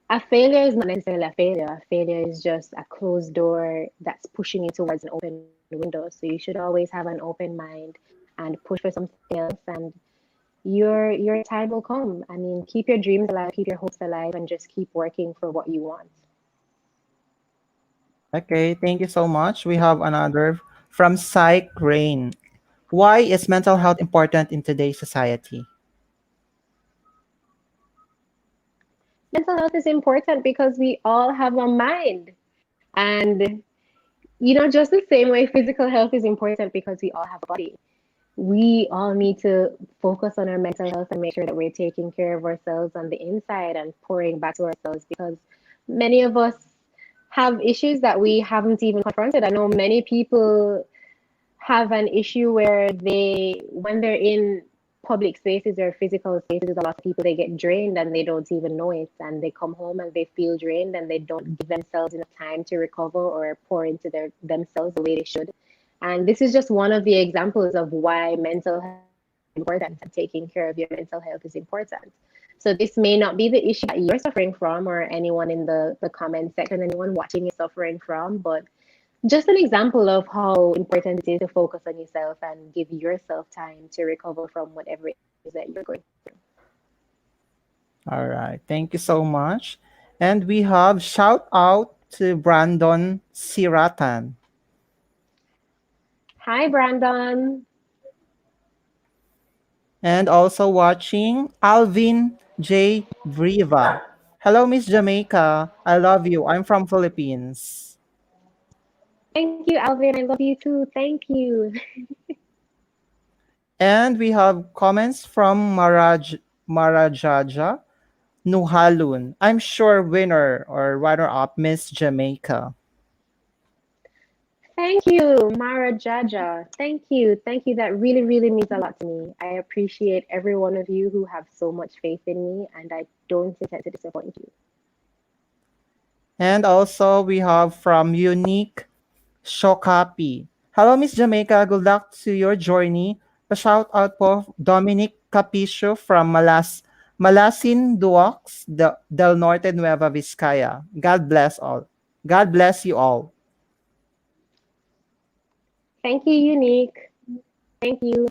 a failure is not necessarily a failure. A failure is just a closed door that's pushing you towards an open window. So you should always have an open mind and push for something else, and your time will come. I mean, keep your dreams alive, keep your hopes alive, and just keep working for what you want. Okay, thank you so much. We have another from Psych Rain. Why is mental health important in today's society? Mental health is important because we all have a mind. And, just the same way physical health is important because we all have a body. We all need to focus on our mental health and make sure that we're taking care of ourselves on the inside and pouring back to ourselves because many of us have issues that we haven't even confronted. I know many people have an issue where when they're in public spaces or physical spaces with a lot of people, they get drained and they don't even know it. And they come home and they feel drained and they don't give themselves enough time to recover or pour into themselves the way they should. And this is just one of the examples of why mental health is important and taking care of your mental health is important. So this may not be the issue that you're suffering from or anyone in the comment section, anyone watching is suffering from, but just an example of how important it is to focus on yourself and give yourself time to recover from whatever it is that you're going through. All right, thank you so much. And we have shout out to Brandon Siratan. Hi, Brandon. And also watching Alvin J. Vriva. Hello, Miss Jamaica. I love you. I'm from Philippines. Thank you, Alvin. I love you too. Thank you. And we have comments from Marajaja Nuhalun. I'm sure winner or runner-up Miss Jamaica. Thank you, Mara Jaja. Thank you. Thank you. That really, really means a lot to me. I appreciate every one of you who have so much faith in me, and I don't intend to disappoint you. And also we have from Unique Shokapi. Hello, Miss Jamaica. Good luck to your journey. Pa-shout out po Dominic Capicio from Malasin Duox, Del Norte, Nueva Vizcaya. God bless all. God bless you all. Thank you, Unique. Thank you.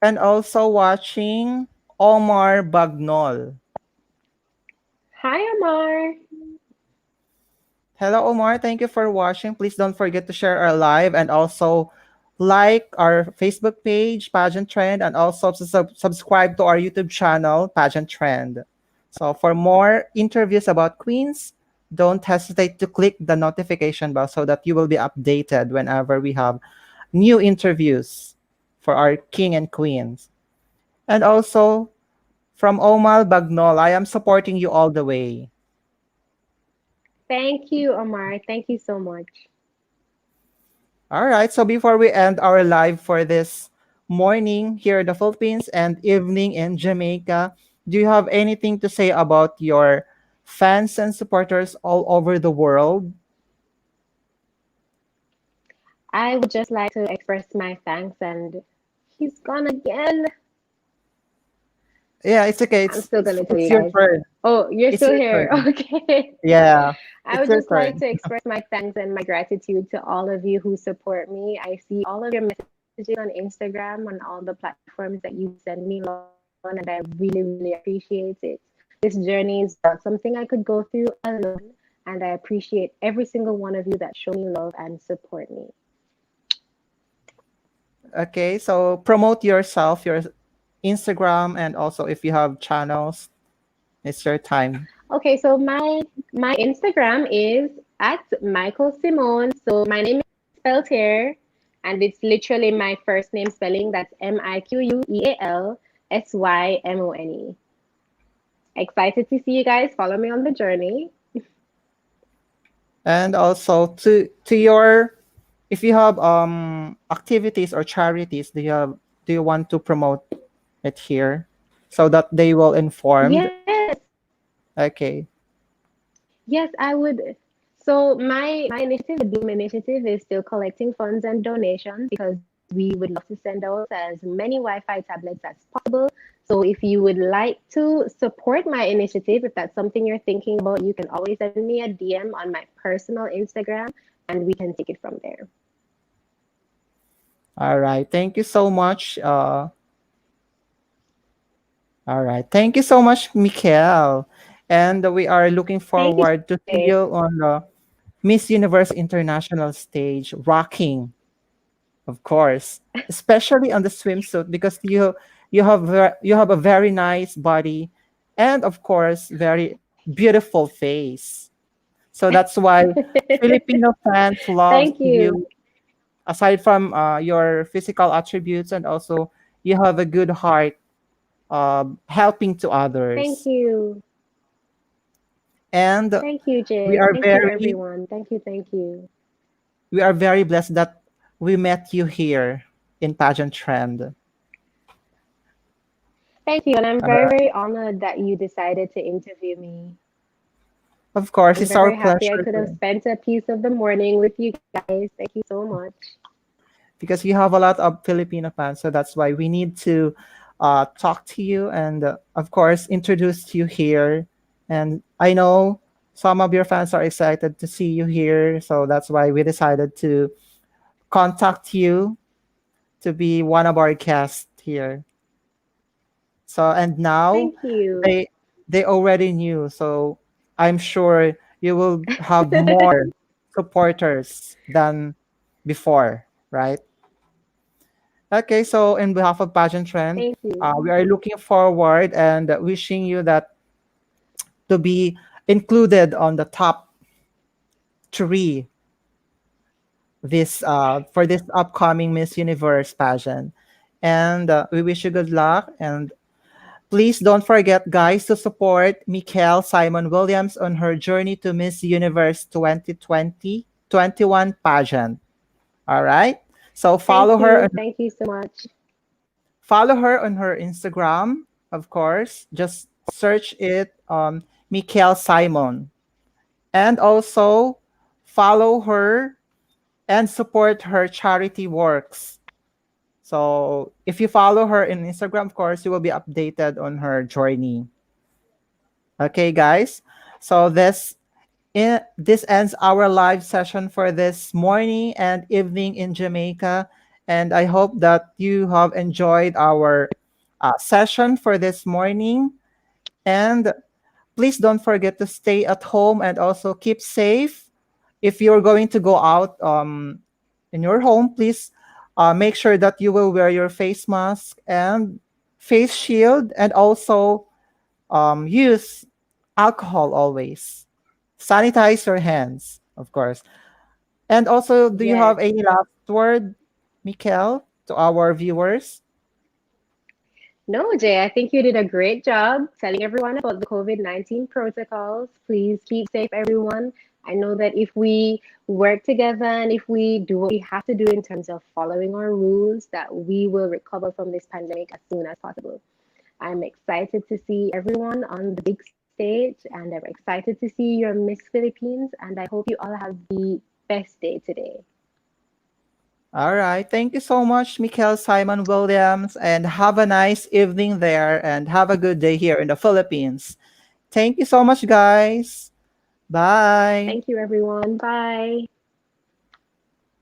And also watching Omar Bagnol. Hi, Amar. Hello, Omar. Thank you for watching. Please don't forget to share our live and also like our Facebook page, Pageant Trend, and also subscribe to our YouTube channel, Pageant Trend. So for more interviews about queens, don't hesitate to click the notification bell so that you will be updated whenever we have new interviews for our king and queens. And also From Omal Bagnol, I am supporting you all the way. Thank you, Omar. Thank you so much. All right. So before we end our live for this morning here in the Philippines and evening in Jamaica, do you have anything to say about your fans and supporters all over the world? I would just like to express my thanks, and he's gone again. Yeah, it's okay. I'm still gonna tell It's you your guys. turn. Oh, you're It's still your here. turn. Okay. Yeah, I it's would your just like turn. to express my thanks and my gratitude to all of you who support me. I see all of your messages on Instagram, on all the platforms that you send me love on, and I really, really appreciate it. This journey is not something I could go through alone, and I appreciate every single one of you that show me love and support me. Okay, so promote yourself, your Instagram, and also if you have channels, it's your time. Okay, so my Instagram is at Michael Simone. So my name is spelled here, and it's literally my first name spelling. That's MIQUEAL SYMONE. Excited to see you guys. Follow me on the journey. And also to your, if you have activities or charities, do you want to promote it here so that they will informed? Yes, Okay. yes, I would. So my initiative, the Bloom initiative, is still collecting funds and donations because we would love to send out as many Wi-Fi tablets as possible. So if you would like to support my initiative, if that's something you're thinking about, you can always send me a DM on my personal Instagram, and we can take it from there. All right. Thank you so much. All right. Thank you so much, Michael. And we are looking Thank you, forward to see Jay. you on the Miss Universe International stage, rocking, of course, especially on the swimsuit because you have a very nice body, and of course, very beautiful face. So that's why Filipino fans loves Thank you. you. Aside from your physical attributes, and also you have a good heart, helping to Thank others. you. And Thank you, we Jay. are Thank you, very everyone. Thank you. Thank you. we are very blessed that we met you here in Pageant Trend. Thank you. And I'm very, Uh, very honored that you decided to interview me. of course, I'm it's very, our very happy I pleasure could have to, spent a piece of the morning with you guys. Thank you so much. because you have a lot of Filipino fans, so that's why we need to talk to you and, of course, introduce you here. And I know some of your fans are excited to see you here, so that's why we decided to contact you to be one of our guests here. So and now Thank you. they they already knew, so I'm sure you will have more supporters than before, right? Okay, so in behalf of Pageant Trend, Thank you. we are looking forward and wishing you that to be included on the top three this for this upcoming Miss Universe pageant. And we wish you good luck. And please don't forget, guys, to support Michael Simon Williams on her journey to Miss Universe 2020-21 pageant. All right. So Thank you. Thank you so much. follow her on her Instagram, of course. Just search it, Michael Simon. And also follow her and support her charity works. So if you follow her in Instagram, of course, you will be updated on her journey. Okay, guys. So this ends our live session for this morning and evening in Jamaica. And I hope that you have enjoyed our session for this morning. And please don't forget to stay at home and also keep safe. If you're going to go out in your home, please make sure that you will wear your face mask and face shield, and also use alcohol always. Sanitize your hands, of course. And also, do you Yes. have any last word, Mikel, to our viewers? No, Jay, I think you did a great job telling everyone about the COVID-19 protocols. Please keep safe, everyone. I know that if we work together and if we do what we have to do in terms of following our rules, that we will recover from this pandemic as soon as possible. I'm excited to see everyone on the big stage, and I'm excited to see your Miss Philippines, and I hope you all have the best day today. All right. Thank you so much, Mikhail Simon Williams, and have a nice evening there and have a good day here in the Philippines. Thank you so much, guys. Bye. Thank you, everyone. Bye.